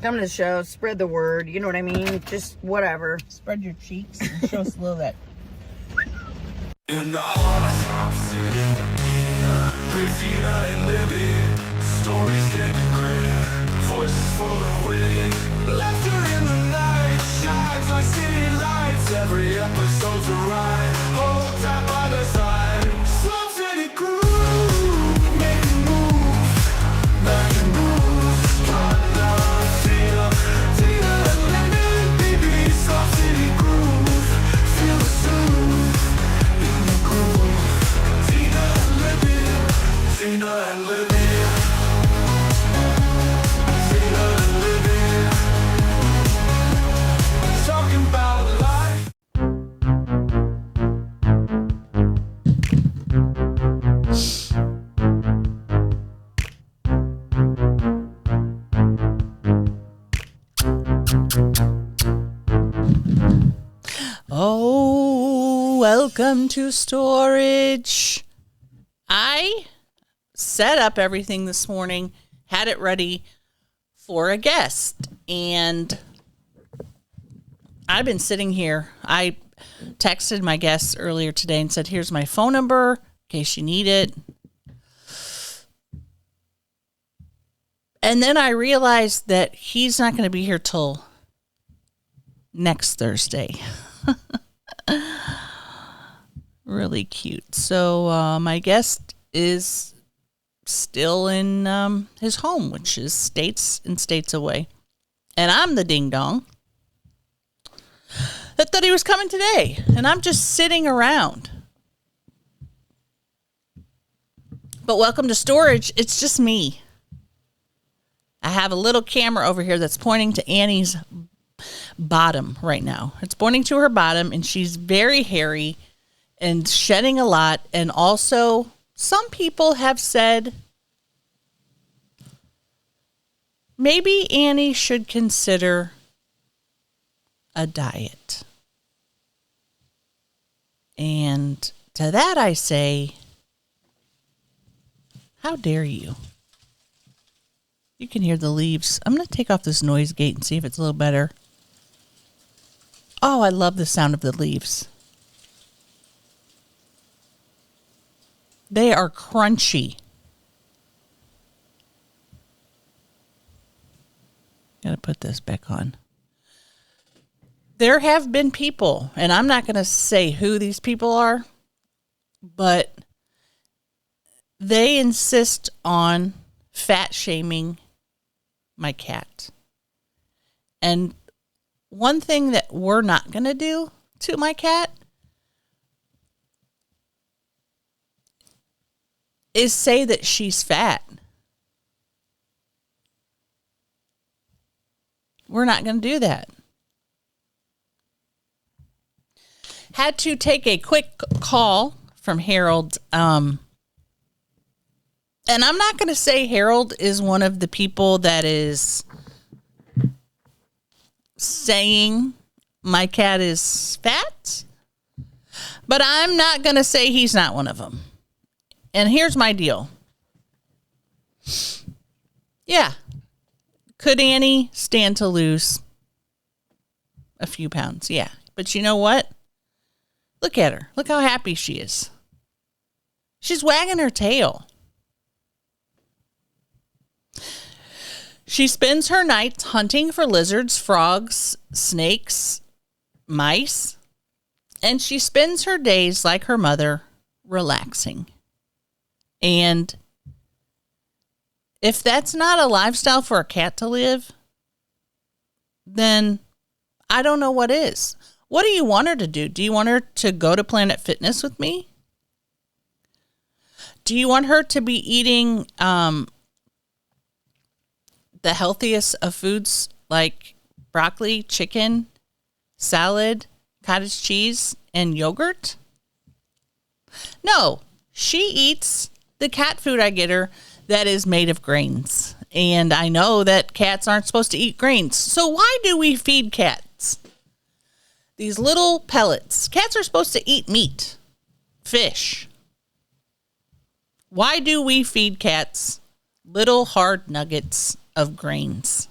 Come to the show, spread the word, you know what I mean? Just whatever. Spread your cheeks and show us a little of that. In the heart of Stop City, Christina and Libbie, stories getting great, voices full of wit, laughter in the night, shines like city lights, every episode's a ride, hold tight by the side, Stop City groove, make it move, make it move, Tina and Libbie, baby, Stop City groove, feel the soothe. Tina and Libbie, Tina and Libbie, talking about life. Oh, welcome to storage. I set up everything this morning, had it ready for a guest, and I've been sitting here. I texted my guests earlier today and said, here's my phone number in case you need it. And then I realized that he's not going to be here till next Thursday. Really cute. So my guest is still in his home, which is states and states away. And I'm the ding-dong that thought he was coming today. And I'm just sitting around. But welcome to storage. It's just me. I have a little camera over here that's pointing to Annie's bottom right now. It's pointing to her bottom, and she's very hairy and shedding a lot. And also, some people have said maybe Annie should consider a diet. And to that I say, how dare you? You can hear the leaves. I'm going to take off this noise gate and see if it's a little better. Oh, I love the sound of the leaves. They are crunchy. Gotta put this back on. There have been people, and I'm not going to say who these people are, but they insist on fat shaming my cat. And one thing that we're not going to do to my cat is say that she's fat. We're not going to do that. Had to take a quick call from Harold. And I'm not going to say Harold is one of the people that is saying my cat is fat, but I'm not going to say he's not one of them. And here's my deal. Yeah. Could Annie stand to lose a few pounds? Yeah. But you know what? Look at her. Look how happy she is. She's wagging her tail. She spends her nights hunting for lizards, frogs, snakes, mice, and she spends her days like her mother, relaxing. And if that's not a lifestyle for a cat to live, then I don't know what is. What do you want her to do? Do you want her to go to Planet Fitness with me? Do you want her to be eating the healthiest of foods like broccoli, chicken, salad, cottage cheese, and yogurt? No, she eats the cat food I get her that is made of grains. And I know that cats aren't supposed to eat grains. So why do we feed cats these little pellets? Cats are supposed to eat meat, fish. Why do we feed cats little hard nuggets of grains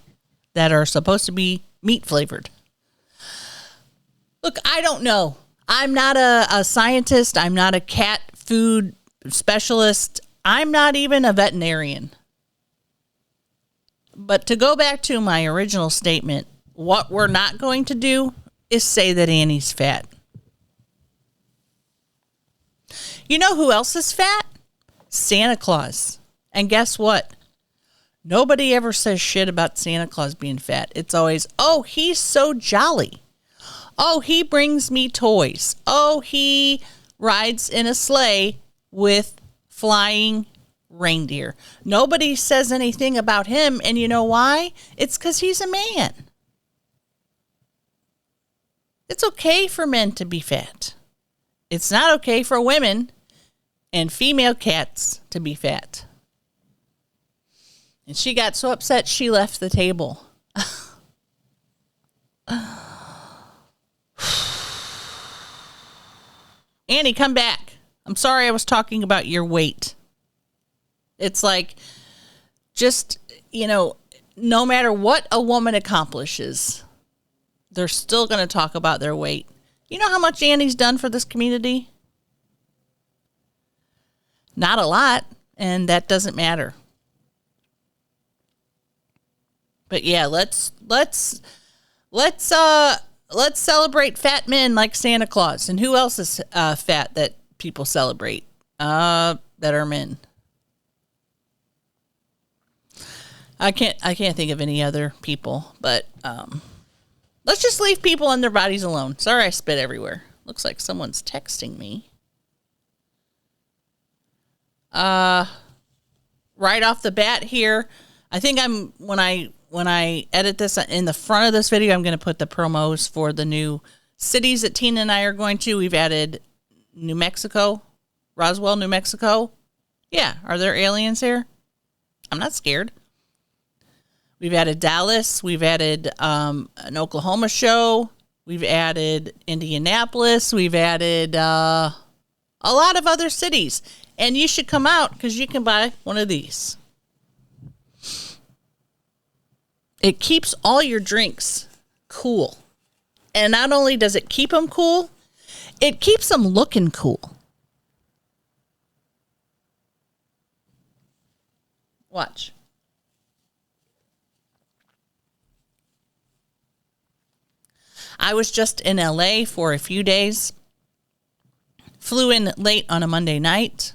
that are supposed to be meat flavored. Look, I don't know. I'm not a scientist. I'm not a cat food specialist. I'm not even a veterinarian. But to go back to my original statement, what we're not going to do is say that Annie's fat. You know who else is fat? Santa Claus. And guess what? Nobody ever says shit about Santa Claus being fat. It's always, oh, he's so jolly. Oh, he brings me toys. Oh, he rides in a sleigh with flying reindeer. Nobody says anything about him, and you know why? It's because he's a man. It's okay for men to be fat. It's not okay for women and female cats to be fat. And she got so upset she left the table. Annie, come back. I'm sorry I was talking about your weight. It's like, just, no matter what a woman accomplishes, they're still going to talk about their weight. You know how much Annie's done for this community? Not a lot, and that doesn't matter. But yeah, let's celebrate fat men like Santa Claus. And who else is fat that people celebrate that are men? I can't think of any other people, but let's just leave people and their bodies alone. Sorry, I spit everywhere. Looks like someone's texting me. Right off the bat here, I think when I edit this in the front of this video, I'm going to put the promos for the new cities that Tina and I are going to. We've added New Mexico, Roswell, New Mexico. Yeah, are there aliens here? I'm not scared. We've added Dallas. We've added an Oklahoma show. We've added Indianapolis. We've added a lot of other cities. And you should come out because you can buy one of these. It keeps all your drinks cool. And not only does it keep them cool, it keeps them looking cool. Watch. I was just in LA for a few days. Flew in late on a Monday night.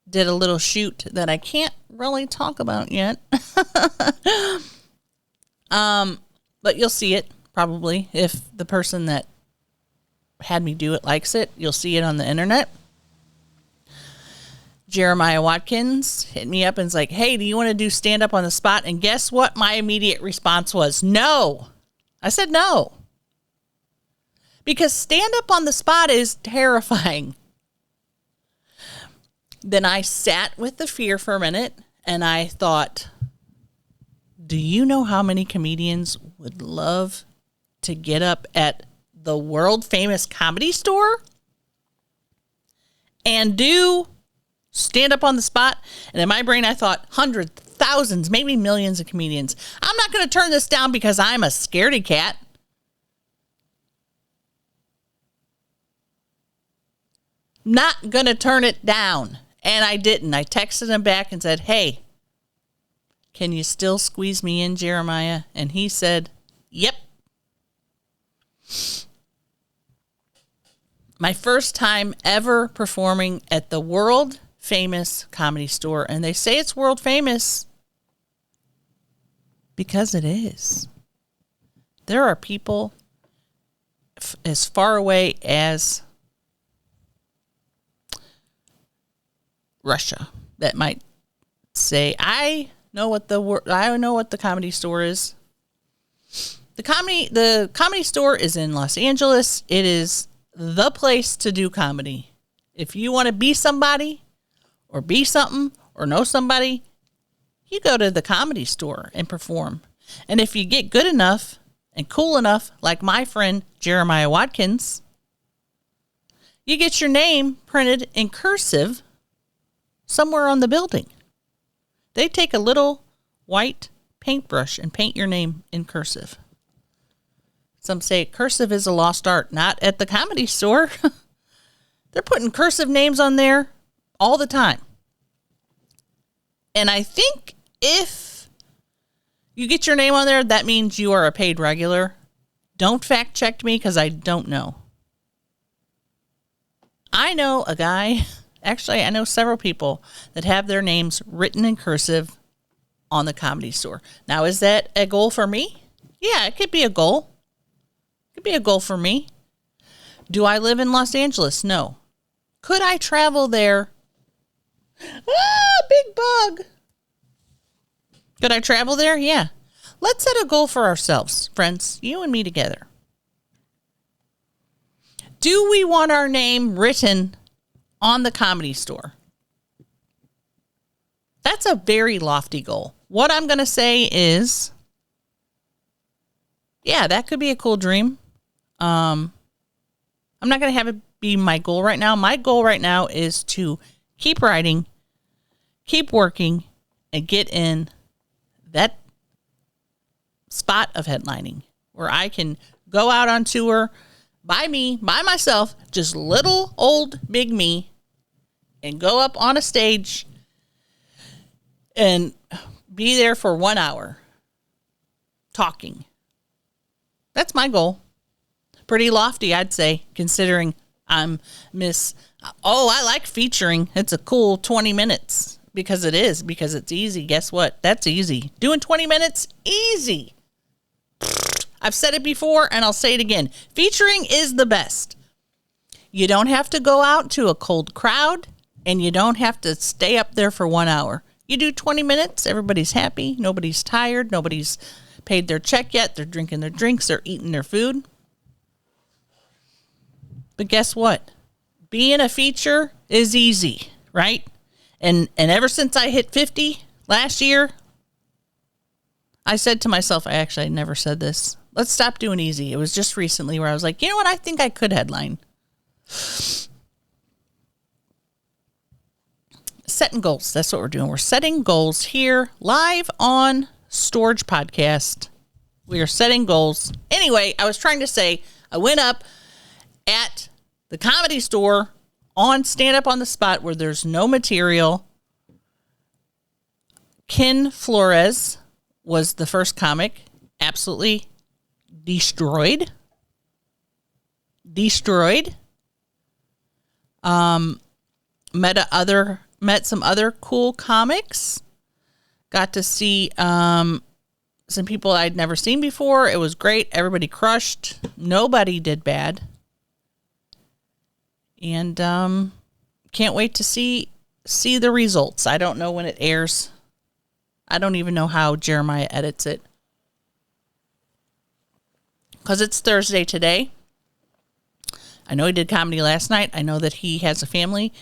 Did a little shoot that I can't really talk about yet. But you'll see it probably if the person that had me do it likes it. You'll see it on the internet. Jeremiah Watkins hit me up and was like, hey, do you want to do stand up on the spot? And guess what? My immediate response was no. I said no. Because stand up on the spot is terrifying. Then I sat with the fear for a minute and I thought, do you know how many comedians would love to get up at the world famous Comedy Store and do stand up on the spot? And in my brain, I thought hundreds, thousands, maybe millions of comedians. I'm not going to turn this down because I'm a scaredy cat. Not going to turn it down. And I didn't. I texted him back and said, hey, can you still squeeze me in, Jeremiah? And he said, yep. My first time ever performing at the world famous Comedy Store. And they say it's world famous because it is. There are people as far away as Russia that might say, I know what the Comedy Store is. The Comedy Store is in Los Angeles. It is the place to do comedy. If you want to be somebody or be something or know somebody, you go to the Comedy Store and perform. And if you get good enough and cool enough, like my friend Jeremiah Watkins, you get your name printed in cursive somewhere on the building. They take a little white paintbrush and paint your name in cursive. Some say cursive is a lost art. Not at the Comedy Store. They're putting cursive names on there all the time. And I think if you get your name on there, that means you are a paid regular. Don't fact check me because I don't know. I know a guy, actually I know several people that have their names written in cursive on the Comedy Store. Now, is that a goal for me? Yeah, it could be a goal. It could be a goal for me. Do I live in Los Angeles? No. Could I travel there? Ah, big bug. Could I travel there? Yeah. Let's set a goal for ourselves, friends. You and me together. Do we want our name written on the Comedy Store? That's a very lofty goal. What I'm going to say is, yeah, that could be a cool dream. I'm not going to have it be my goal right now. My goal right now is to keep writing, keep working, and get in that spot of headlining where I can go out on tour by myself, just little old big me, and go up on a stage and be there for 1 hour talking. That's my goal. Pretty lofty, I'd say, considering I'm I like featuring. It's a cool 20 minutes because it's easy. Guess what? That's easy. Doing 20 minutes, easy. I've said it before and I'll say it again. Featuring is the best. You don't have to go out to a cold crowd and you don't have to stay up there for 1 hour. You do 20 minutes, everybody's happy, nobody's tired, nobody's paid their check yet, they're drinking their drinks, they're eating their food. But guess what? Being a feature is easy, right? And ever since I hit 50 last year, I said to myself, I never said this. Let's stop doing easy. It was just recently where I was like, you know what? I think I could headline. Setting goals. That's what we're doing. We're setting goals here live on Storage Podcast. We are setting goals. Anyway, I was trying to say, I went up at the Comedy Store on Stand Up on the Spot where there's no material. Ken Flores was the first comic. Absolutely destroyed. Met some other cool comics. Got to see some people I'd never seen before. It was great. Everybody crushed. Nobody did bad. And can't wait to see the results. I don't know when it airs. I don't even know how Jeremiah edits it. Because it's Thursday today. I know he did comedy last night. I know that he has a family.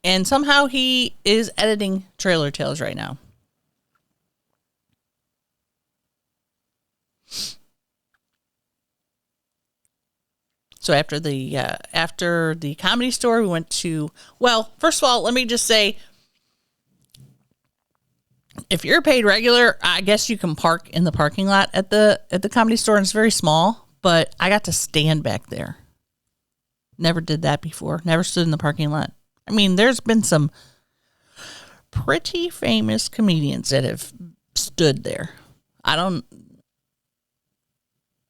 And somehow he is editing Trailer Tales right now. So after the Comedy Store, we went to, well, first of all, let me just say, if you're a paid regular, I guess you can park in the parking lot at the Comedy Store, and it's very small, but I got to stand back there. Never did that before. Never stood in the parking lot. I mean, there's been some pretty famous comedians that have stood there. I don't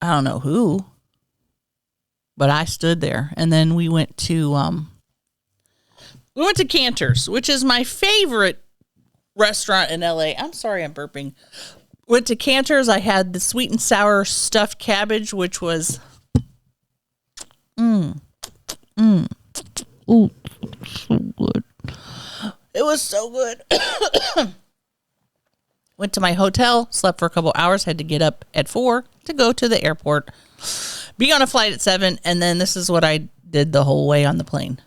know who, but I stood there. And then we went to Cantor's, which is my favorite restaurant in LA. I'm sorry, I'm burping. Went to Cantor's. I had the sweet and sour stuffed cabbage, which was ooh, so good. It was so good. Went to my hotel, slept for a couple hours, had to get up at 4 to go to the airport, be on a flight at 7, and then this is what I did the whole way on the plane.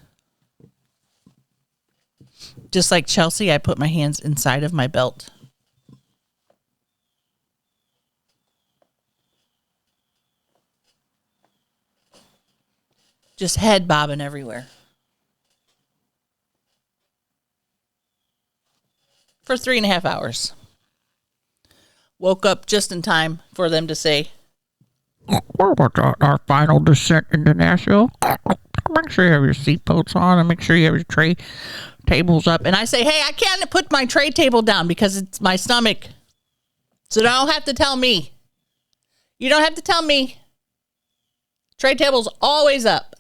Just like Chelsea, I put my hands inside of my belt. Just head bobbing everywhere. For 3.5 hours. woke up just in time for them to say, What about our final descent into Nashville? Make sure you have your seatbelts on and make sure you have your tray tables up. and I say, hey, I can't put my tray table down because it's my stomach. So you don't have to tell me. You don't have to tell me. Tray table's always up.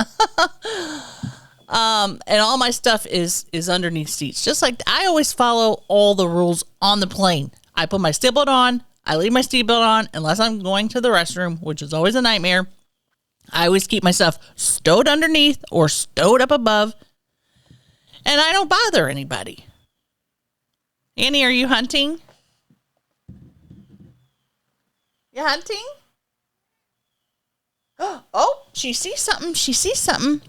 And all my stuff is underneath seats. Just like I always follow all the rules on the plane. I put my seatbelt on. I leave my seatbelt on unless I'm going to the restroom, which is always a nightmare. I always keep myself stowed underneath or stowed up above. And I don't bother anybody. Annie, are you hunting? You hunting? Oh, she sees something. She sees something.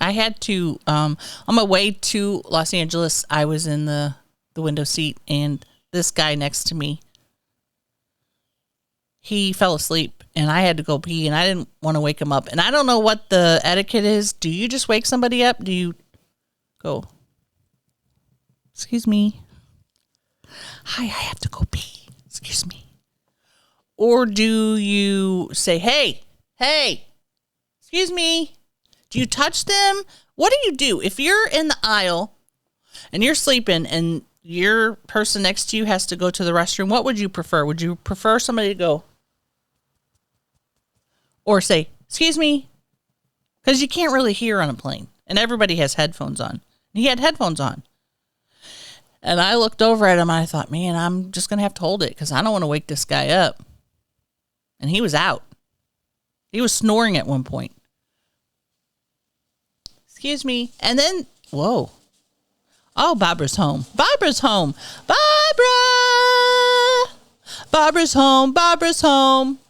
I had to, on my way to Los Angeles, I was in the window seat, and this guy next to me, he fell asleep, and I had to go pee, and I didn't want to wake him up. And I don't know what the etiquette is. Do you just wake somebody up? Do you go, excuse me? Hi, I have to go pee. Excuse me. Or do you say, hey, excuse me? Do you touch them? What do you do? If you're in the aisle and you're sleeping and your person next to you has to go to the restroom, what would you prefer? Would you prefer somebody to go or say, excuse me? Because you can't really hear on a plane. And everybody has headphones on. He had headphones on. And I looked over at him and I thought, man, I'm just going to have to hold it because I don't want to wake this guy up. And he was out. He was snoring at one point. Excuse me. And then, whoa. Oh, Barbara's home. Barbara's home. Barbara! Barbara's home. Barbara's home.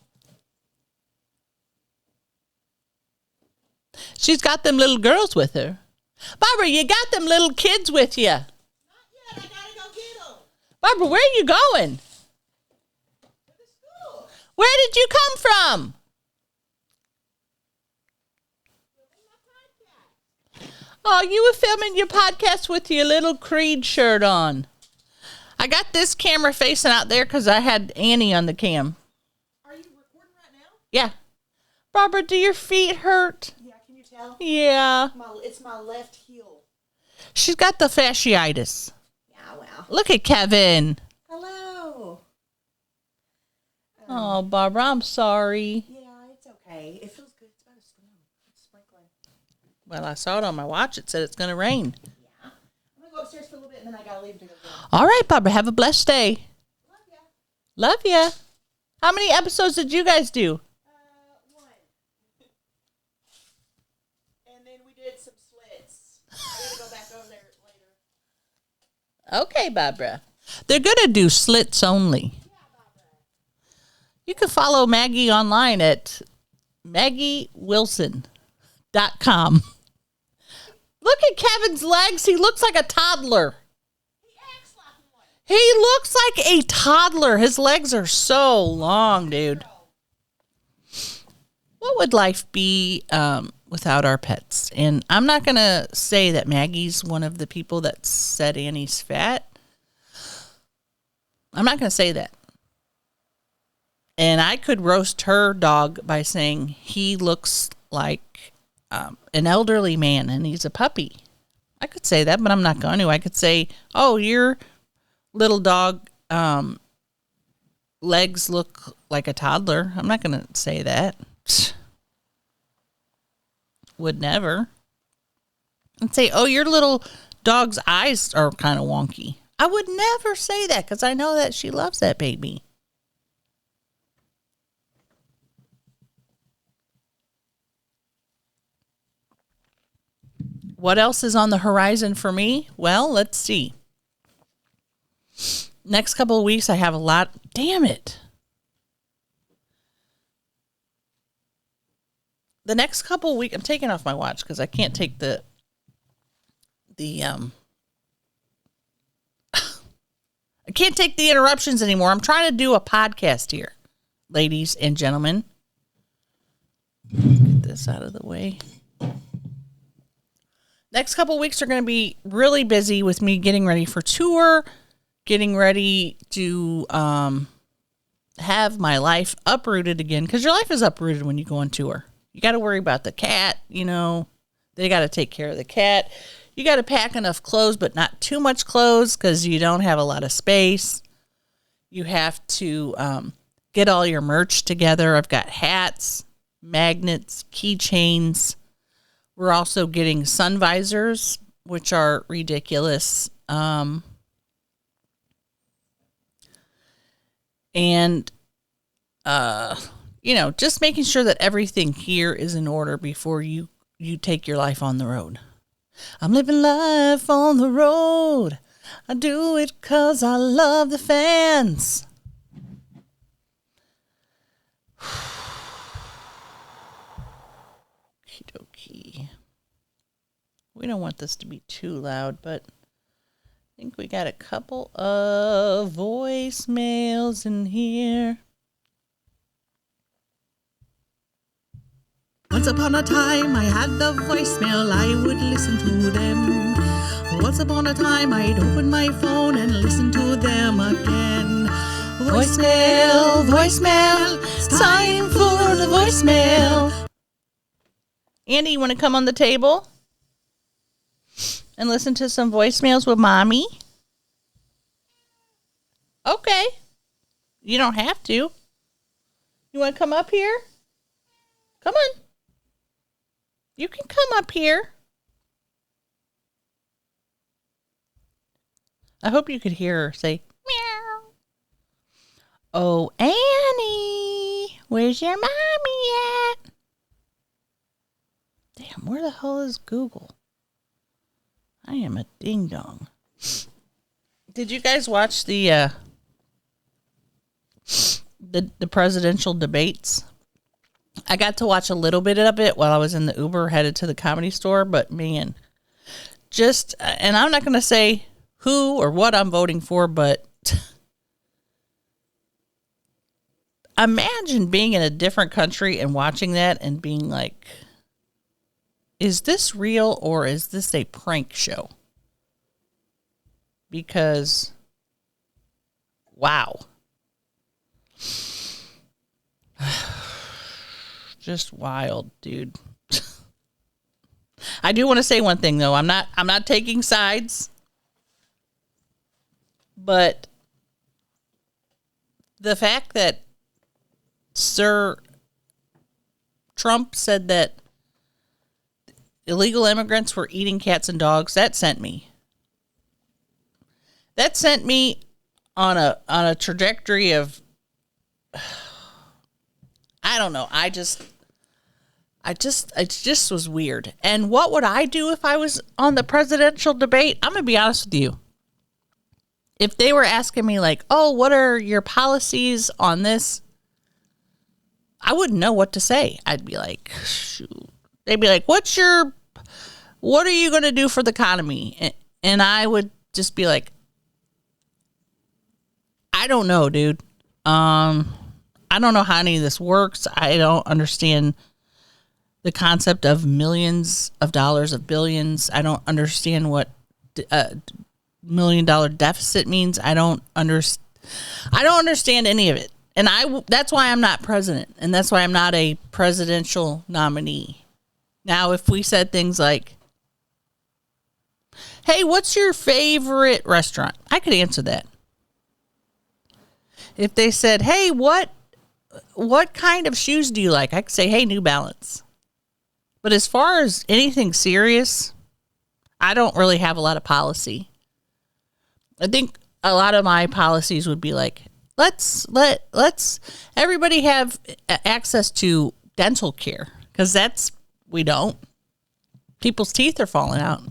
She's got them little girls with her. Barbara, you got them little kids with you. Not yet. I gotta go get them. Barbara, where are you going? To the school. Where did you come from? Oh, you were filming your podcast with your little Creed shirt on. I got this camera facing out there because I had Annie on the cam. Are you recording right now? Yeah. Barbara, do your feet hurt? Yeah, can you tell? Yeah. It's my left heel. She's got the fasciitis. Yeah, wow. Look at Kevin. Hello. Oh, Barbara, I'm sorry. Yeah, it's okay. It feels good. It's about to storm. It's sprinkling. Well, I saw it on my watch. It said it's going to rain. Yeah. I'm going to go upstairs for a little bit, and then I got to leave to go get them. All right, Barbara, have a blessed day. Love ya. Love ya. How many episodes did you guys do? 1. And then we did some slits. I got to go back over there later. Okay, Barbara. They're going to do slits only. Yeah, Barbara. You can follow Maggie online at MaggieWilson.com. Look at Kevin's legs. He looks like a toddler. He acts like one. He looks like a toddler. His legs are so long, dude. What would life be without our pets? And I'm not going to say that Maggie's one of the people that said Annie's fat. I'm not going to say that. And I could roast her dog by saying he looks like an elderly man and he's a puppy. I could say that, but I'm not going to. I could say, oh, your little dog legs look like a toddler. I'm not going to say that. Would never. And say, oh, your little dog's eyes are kind of wonky. I would never say that because I know that she loves that baby. What else is on the horizon for me? Well, let's see. Next couple of weeks, I have a lot. Damn it. The next couple of weeks, I'm taking off my watch because I can't take the I can't take the interruptions anymore. I'm trying to do a podcast here, ladies and gentlemen. Get this out of the way. next couple weeks are going to be really busy with me getting ready for tour, getting ready to have my life uprooted again, because your life is uprooted when you go on tour. You got to worry about the cat, you know. They got to take care of the cat. You got to pack enough clothes, but not too much clothes because you don't have a lot of space. You have to get all your merch together. I've got hats, magnets, keychains. We're also getting sun visors, which are ridiculous. And, just making sure that everything here is in order before you take your life on the road. I'm living life on the road. I do it 'cause I love the fans. Okie-dokie. We don't want this to be too loud, but I think we got a couple of voicemails in here. Once upon a time I had the voicemail, I would listen to them. Once upon a time I'd open my phone and listen to them again. Voicemail, voicemail, it's time for the voicemail. Andy, you want to come on the table and listen to some voicemails with Mommy? Okay. You don't have to. You want to come up here? Come on. You can come up here. I hope you could hear her say, meow. Oh, Annie, where's your mommy at? Damn, where the hell is Google? I am a ding-dong. Did you guys watch the presidential debates? I got to watch a little bit of it while I was in the Uber headed to the Comedy Store, but man, and I'm not going to say who or what I'm voting for, but imagine being in a different country and watching that and being like, is this real or is this a prank show? Because, wow. Just wild, dude. I do want to say one thing though. I'm not taking sides. But the fact that Sir Trump said that illegal immigrants were eating cats and dogs, that sent me. That sent me on a trajectory of, I don't know. It just was weird. And what would I do if I was on the presidential debate? I'm going to be honest with you. If they were asking me like, oh, what are your policies on this? I wouldn't know what to say. I'd be like, shoot. They'd be like, what are you going to do for the economy? And I would just be like, I don't know, dude. I don't know how any of this works. I don't understand the concept of millions of dollars of billions. I don't understand what $1 million deficit means. I don't understand any of it. And that's why I'm not president. And that's why I'm not a presidential nominee. Now, if we said things like, hey, what's your favorite restaurant? I could answer that. If they said, hey, what kind of shoes do you like? I could say, hey, New Balance. But as far as anything serious, I don't really have a lot of policy. I think a lot of my policies would be like, let's everybody have access to dental care, because we don't. People's teeth are falling out.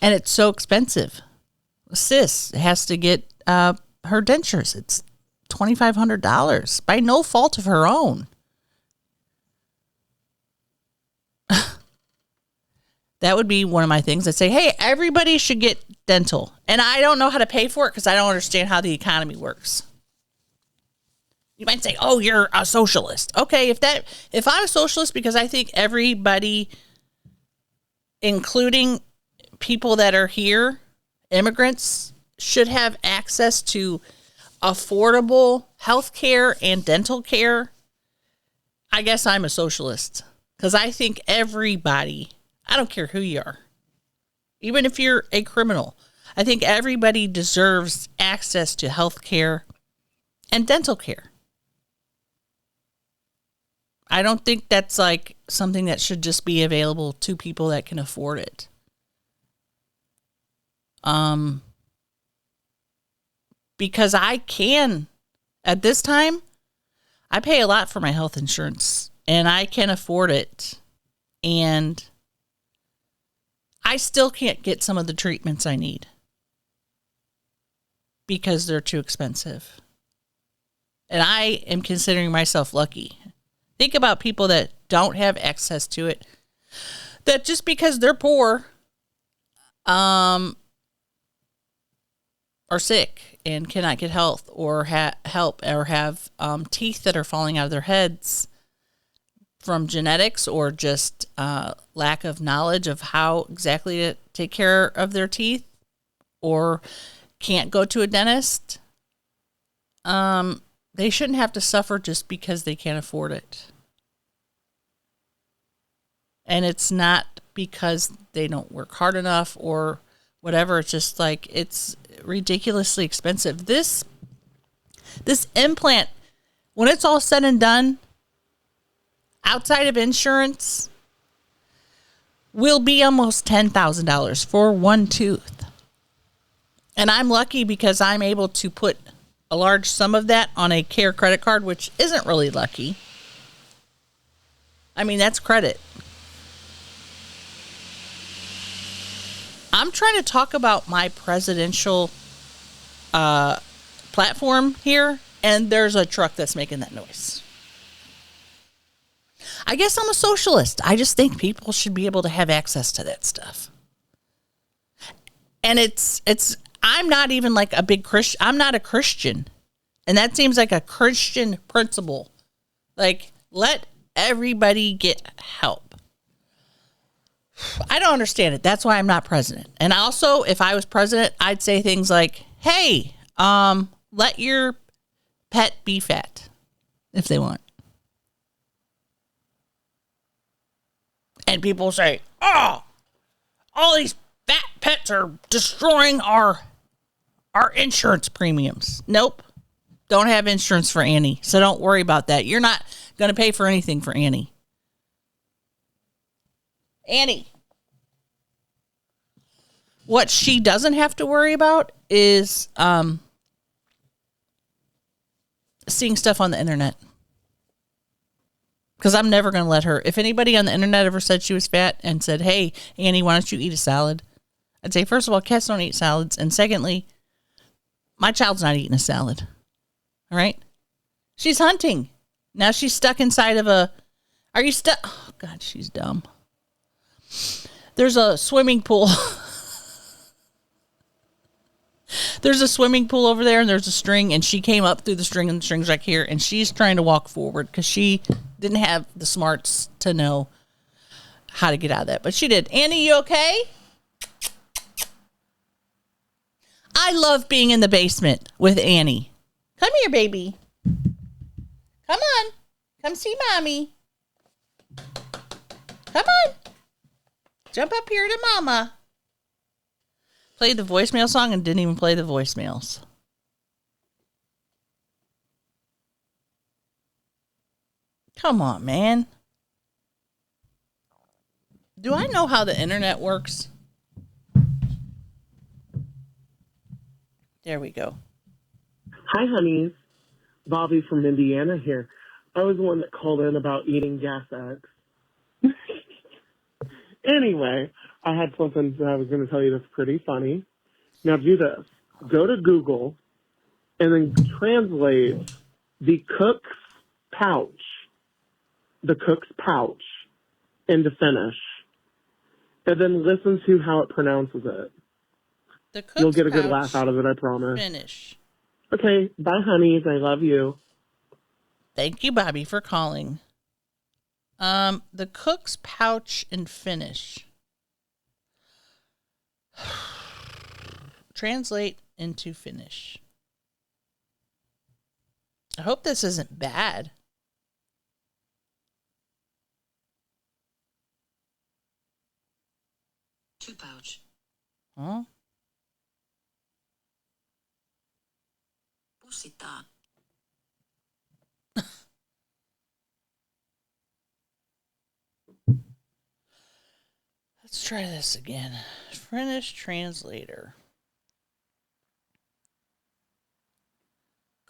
And it's so expensive. Sis has to get her dentures. It's $2,500 by no fault of her own. That would be one of my things. I'd say, hey, everybody should get dental. And I don't know how to pay for it because I don't understand how the economy works. You might say, oh, you're a socialist. Okay, if I'm a socialist because I think everybody including people that are here, immigrants, should have access to affordable health care and dental care, I guess I'm a socialist. Because I think everybody, I don't care who you are, even if you're a criminal, I think everybody deserves access to health care and dental care. I don't think that's like something that should just be available to people that can afford it. Because I can, at this time, I pay a lot for my health insurance and I can afford it. And I still can't get some of the treatments I need because they're too expensive. And I am considering myself lucky. Think about people that don't have access to it, that just because they're poor, are sick and cannot get health or help or have teeth that are falling out of their heads from genetics or just lack of knowledge of how exactly to take care of their teeth, or can't go to a dentist. They shouldn't have to suffer just because they can't afford it. And it's not because they don't work hard enough or whatever. It's just like, it's ridiculously expensive. This implant, when it's all said and done, outside of insurance, will be almost $10,000 for one tooth. And I'm lucky because I'm able to put a large sum of that on a Care credit card, which isn't really lucky. I mean, that's credit. I'm trying to talk about my presidential platform here, and there's a truck that's making that noise. I guess I'm a socialist. I just think people should be able to have access to that stuff. And I'm not even like a big Christian. I'm not a Christian. And that seems like a Christian principle. Like, let everybody get help. I don't understand it. That's why I'm not president. And also, if I was president, I'd say things like, hey, let your pet be fat if they want. And people say, oh, all these fat pets are destroying our insurance premiums. Nope. Don't have insurance for Annie. So don't worry about that. You're not going to pay for anything for Annie. Annie. What she doesn't have to worry about is seeing stuff on the internet. Because I'm never going to let her. If anybody on the internet ever said she was fat and said, hey, Annie, why don't you eat a salad? I'd say, first of all, cats don't eat salads. And secondly, my child's not eating a salad. All right? She's hunting. Now she's stuck inside of a... Are you stuck? Oh, God, she's dumb. There's a swimming pool. There's a swimming pool over there, and there's a string, and she came up through the string, and the string's right here, and she's trying to walk forward because she didn't have the smarts to know how to get out of that. But she did. Annie, you okay? I love being in the basement with Annie. Come here, baby. Come on. Come see Mommy. Come on. Jump up here to Mama. Played the voicemail song and didn't even play the voicemails. Come on, man. Do I know how the internet works? There we go. Hi, honeys. Bobby from Indiana here. I was the one that called in about eating gas eggs. Anyway, I had something that I was going to tell you that's pretty funny. Now do this. Go to Google and then translate the cook's pouch into Finnish. And then listen to how it pronounces it. The cook's You'll get a good pouch, laugh out of it, I promise. Finnish. Okay, bye, honeys. I love you. Thank you, Bobby, for calling. The cook's pouch in Finnish. translate into Finnish. I hope this isn't bad. Pouch. Huh? Pussittaa. Let's try this again. Finnish translator.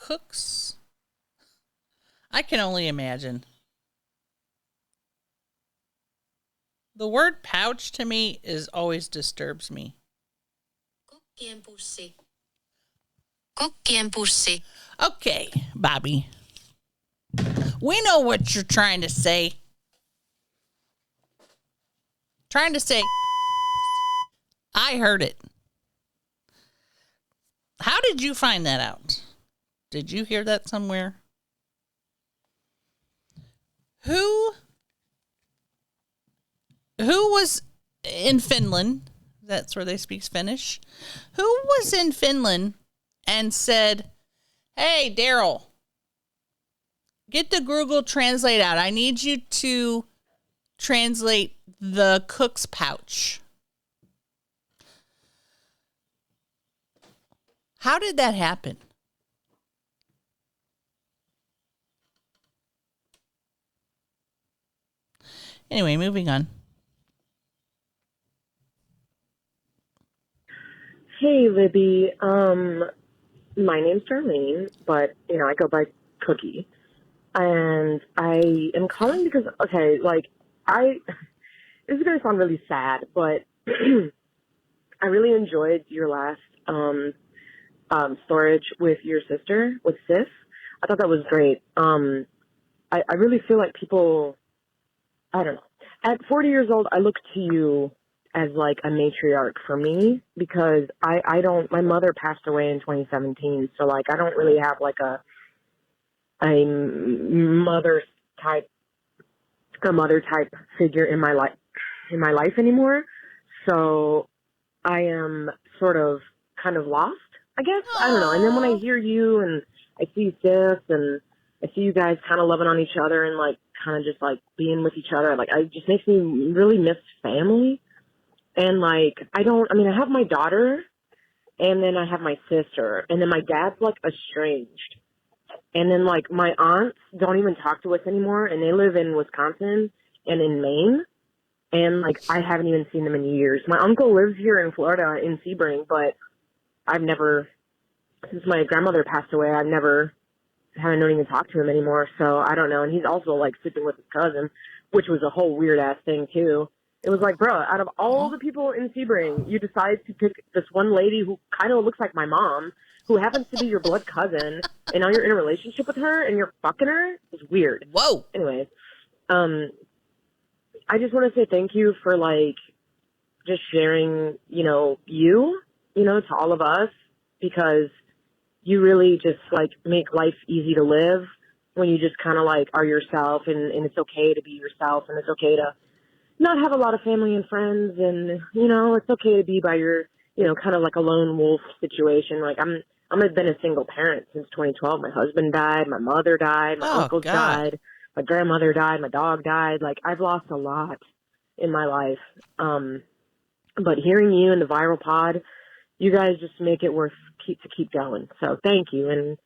Cooks. I can only imagine. The word pouch to me always disturbs me. Kokkien pussi. Kokkien pussi. Okay, Bobby. We know what you're trying to say. Trying to say, I heard it. How did you find that out? Did you hear that somewhere? Who was in Finland? That's where they speak Finnish. Who was in Finland and said, "Hey, Daryl, get the Google Translate out. I need you to translate the cook's pouch." How did that happen? Anyway, moving on. Hey, Libby. My name's Darlene, but, I go by Cookie. And I am calling because, okay, this is going to sound really sad, but I really enjoyed your last storage with your sister, with Sis. I thought that was great. I really feel like people, I don't know. At 40 years old, I look to you as like a matriarch for me because my mother passed away in 2017. So like, I don't really have like a mother type figure in my life anymore. So I am sort of kind of lost, I guess. I don't know. And then when I hear you and I see Sis and I see you guys kind of loving on each other and like kind of just like being with each other, like it just makes me really miss family. And like, I have my daughter and then I have my sister and then my dad's like estranged. And then like my aunts don't even talk to us anymore and they live in Wisconsin and in Maine. And like, I haven't even seen them in years. My uncle lives here in Florida in Sebring, but since my grandmother passed away, I don't even talk to him anymore. So I don't know. And he's also like sleeping with his cousin, which was a whole weird ass thing too. It was like, bro, out of all the people in Sebring, you decide to pick this one lady who kind of looks like my mom, who happens to be your blood cousin, and now you're in a relationship with her and you're fucking her. It's weird. Whoa. Anyways, I just want to say thank you for like just sharing, to all of us, because you really just like make life easy to live when you just kind of like are yourself and it's okay to be yourself and it's okay to not have a lot of family and friends and, it's okay to be by your, kind of like a lone wolf situation. Like I've been a single parent since 2012. My husband died, my mother died, my uncles died, my grandmother died, my dog died. Like I've lost a lot in my life. But hearing you in the viral pod, you guys just make it worth to keep going. So thank you. And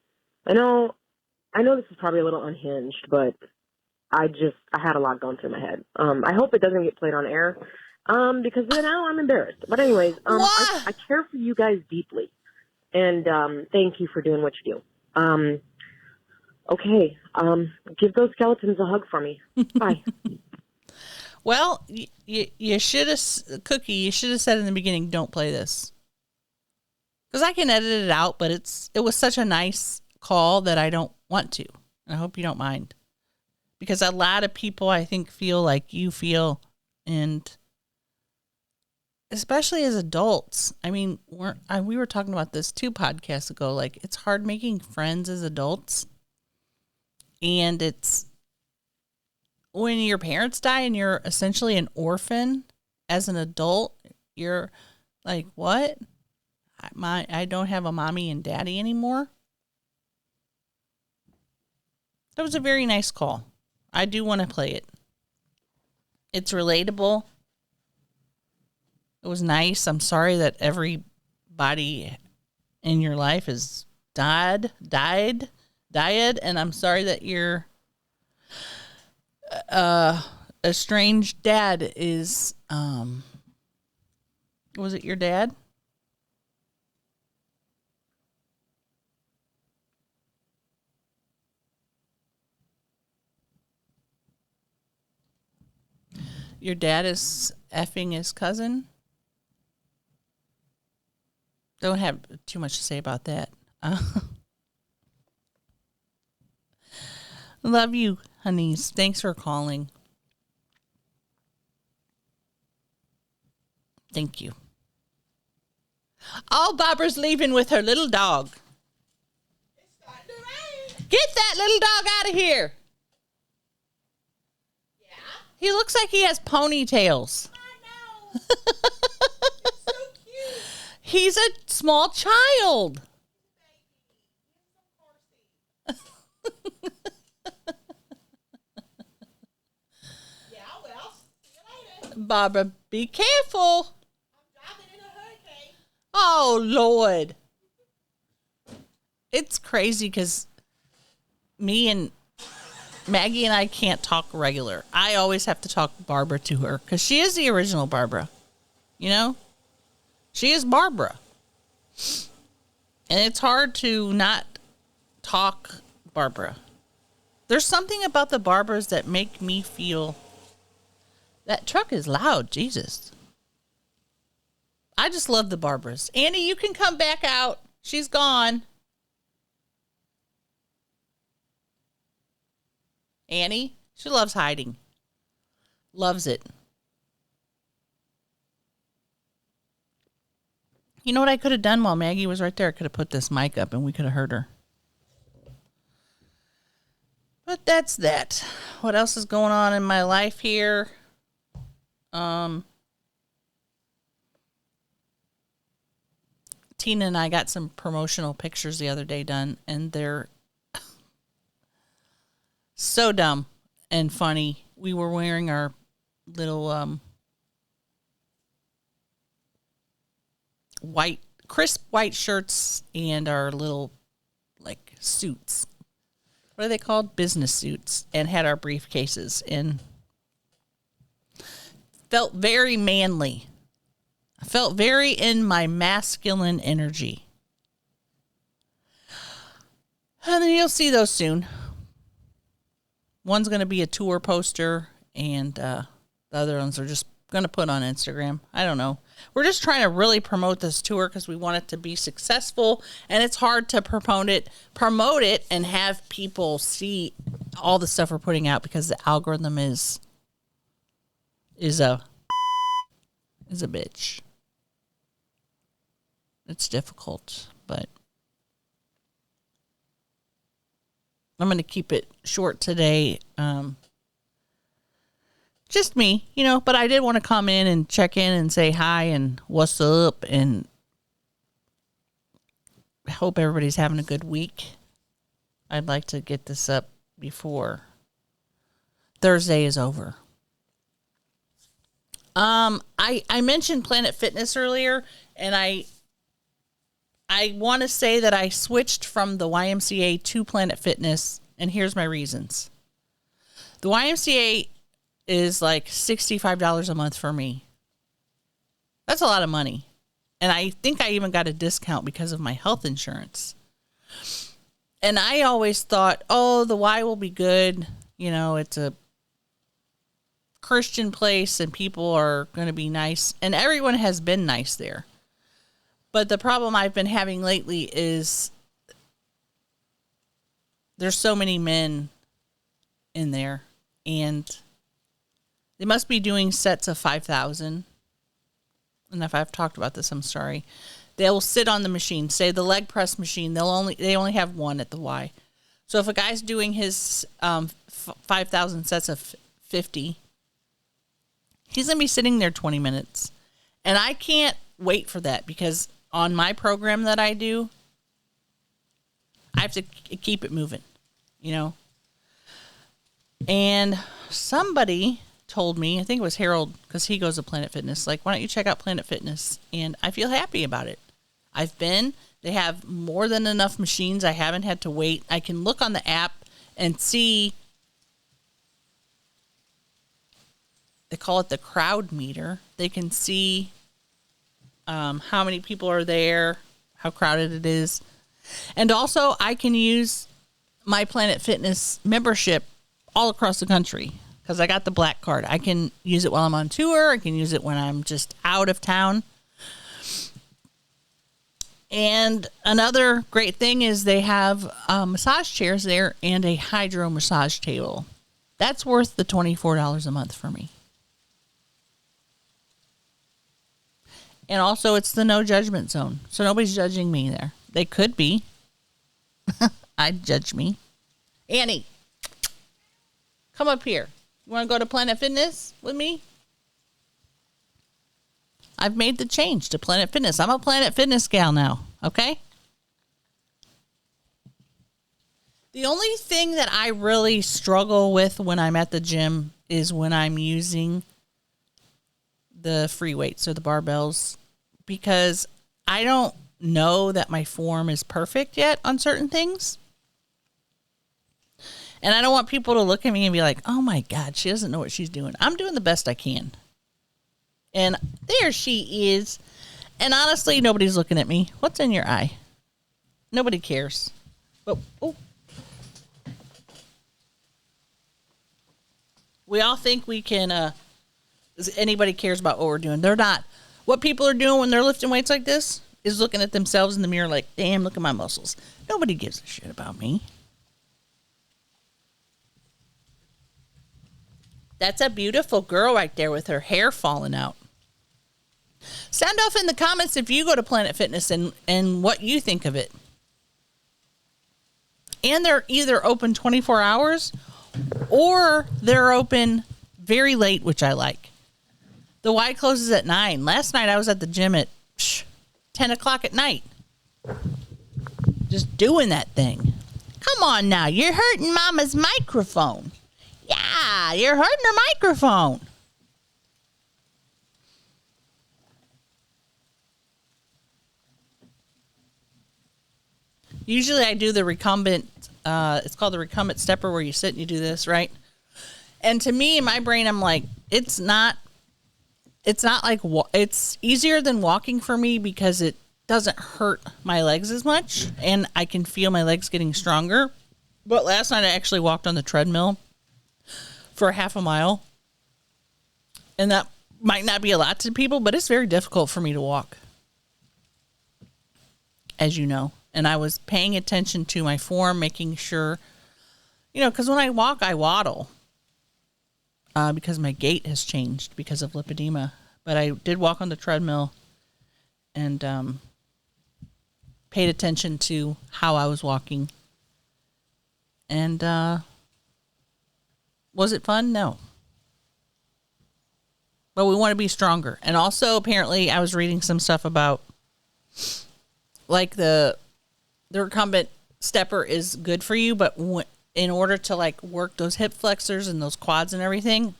I know this is probably a little unhinged, but I had a lot going through my head. I hope it doesn't get played on air, because then now I'm embarrassed. But anyways, I care for you guys deeply, and thank you for doing what you do. Okay, give those skeletons a hug for me. Bye. Well, you should have, Cookie, you should have said in the beginning, don't play this. Because I can edit it out, but it was such a nice call that I don't want to. I hope you don't mind. Because a lot of people, I think, feel like you feel, and especially as adults. I mean, we were talking about this 2 podcasts ago. Like, it's hard making friends as adults. And it's when your parents die and you're essentially an orphan as an adult, you're like, what? I don't have a mommy and daddy anymore. That was a very nice call. I do want to play it. It's relatable. It was nice. I'm sorry that everybody in your life has died, and I'm sorry that your estranged dad is, was it your dad? Your dad is effing his cousin? Don't have too much to say about that. Love you, honeys. Thanks for calling. Thank you. Oh, Barbara's leaving with her little dog. It's starting to rain. Get that little dog out of here. Yeah, He looks like he has ponytails. I know. It's so cute. He's a small child. Yeah, well, see you later. Barbara, be careful. I'm driving in a hurricane. Oh, Lord. It's crazy because me and Maggie and I can't talk regular. I always have to talk Barbara to her because she is the original Barbara. You know? She is Barbara. And it's hard to not talk Barbara. There's something about the Barbaras that make me feel... That truck is loud, Jesus. I just love the Barbaras. Annie, you can come back out. She's gone. Annie, she loves hiding. Loves it. You know what I could have done while Maggie was right there? I could have put this mic up and we could have heard her. But that's that. What else is going on in my life here? Tina and I got some promotional pictures the other day done, and they're so dumb and funny. We were wearing our little crisp white shirts and our little like suits. What are they called? Business suits, and had our briefcases and felt very manly. I felt very in my masculine energy. And then you'll see those soon. One's going to be a tour poster, and the other ones are just going to put on Instagram. I don't know. We're just trying to really promote this tour because we want it to be successful, and it's hard to promote it and have people see all the stuff we're putting out because the algorithm is a bitch. It's difficult, but I'm going to keep it short today. Just me, but I did want to come in and check in and say hi and what's up, and I hope everybody's having a good week. I'd like to get this up before Thursday is over. I mentioned Planet Fitness earlier, and I want to say that I switched from the YMCA to Planet Fitness, and here's my reasons. The YMCA is like $65 a month for me. That's a lot of money. And I think I even got a discount because of my health insurance. And I always thought, the Y will be good. It's a Christian place and people are going to be nice. And everyone has been nice there. But the problem I've been having lately is there's so many men in there, and they must be doing sets of 5,000. And if I've talked about this, I'm sorry. They'll sit on the machine. Say the leg press machine, they only have one at the Y. So if a guy's doing his 5,000 sets of 50, he's going to be sitting there 20 minutes. And I can't wait for that because on my program that I do, I have to keep it moving, you know. And somebody told me, I think it was Harold, because he goes to Planet Fitness, like, why don't you check out Planet Fitness? And I feel happy about it. I've been. They have more than enough machines. I haven't had to wait. I can look on the app and see, they call it the crowd meter. They can see how many people are there, how crowded it is. And also, I can use my Planet Fitness membership all across the country because I got the black card. I can use it while I'm on tour. I can use it when I'm just out of town. And another great thing is they have massage chairs there and a hydro massage table. That's worth the $24 a month for me. And also, it's the no judgment zone. So nobody's judging me there. They could be. I'd judge me. Annie, come up here. You want to go to Planet Fitness with me? I've made the change to Planet Fitness. I'm a Planet Fitness gal now, okay? The only thing that I really struggle with when I'm at the gym is when I'm using the free weights or the barbells, because I don't know that my form is perfect yet on certain things. And I don't want people to look at me and be like, oh my God, she doesn't know what she's doing. I'm doing the best I can. And there she is. And honestly, nobody's looking at me. What's in your eye? Nobody cares. But, oh. We all think we can, anybody cares about what we're doing. They're not. What people are doing when they're lifting weights like this is looking at themselves in the mirror like, damn, look at my muscles. Nobody gives a shit about me. That's a beautiful girl right there with her hair falling out. Sound off in the comments if you go to Planet Fitness and what you think of it. And they're either open 24 hours or they're open very late, which I like. The Y closes at 9. Last night I was at the gym at 10 o'clock at night. Just doing that thing. Come on now, you're hurting Mama's microphone. Yeah, you're hurting her microphone. Usually I do the recumbent, it's called the recumbent stepper, where you sit and you do this, right? And to me, in my brain, I'm like, it's not like, it's easier than walking for me because it doesn't hurt my legs as much. And I can feel my legs getting stronger. But last night I actually walked on the treadmill for a half a mile. And that might not be a lot to people, but it's very difficult for me to walk, as you know. And I was paying attention to my form, making sure, because when I walk, I waddle because my gait has changed because of lipedema. But I did walk on the treadmill and paid attention to how I was walking. And was it fun? No. But we want to be stronger. And also, apparently, I was reading some stuff about, like, the recumbent stepper is good for you, but in order to, like, work those hip flexors and those quads and everything,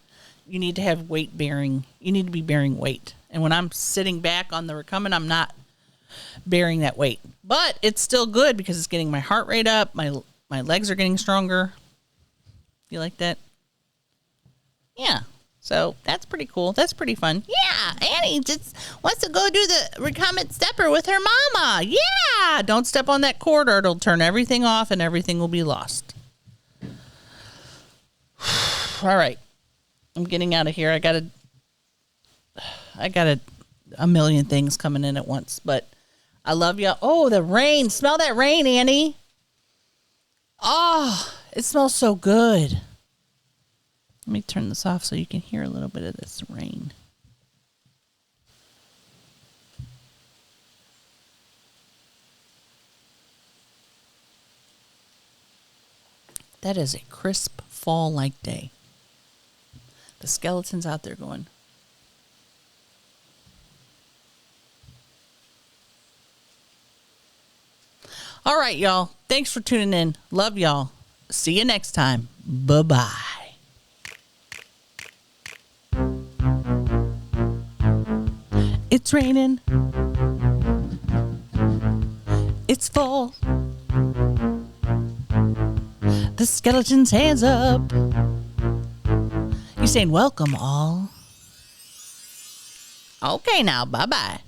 you need to have weight bearing. You need to be bearing weight. And when I'm sitting back on the recumbent, I'm not bearing that weight. But it's still good because it's getting my heart rate up. My legs are getting stronger. You like that? Yeah. So that's pretty cool. That's pretty fun. Yeah, Annie just wants to go do the recumbent stepper with her mama. Yeah, don't step on that cord or it'll turn everything off and everything will be lost. All right, I'm getting out of here. I got a million things coming in at once, but I love you. Oh, the rain. Smell that rain, Annie. Oh, it smells so good. Let me turn this off so you can hear a little bit of this rain. That is a crisp fall-like day. The skeleton's out there going. All right, y'all. Thanks for tuning in. Love y'all. See you next time. Bye-bye. It's raining. It's fall. The skeleton's hands up. He's saying, welcome all. Okay now, bye-bye.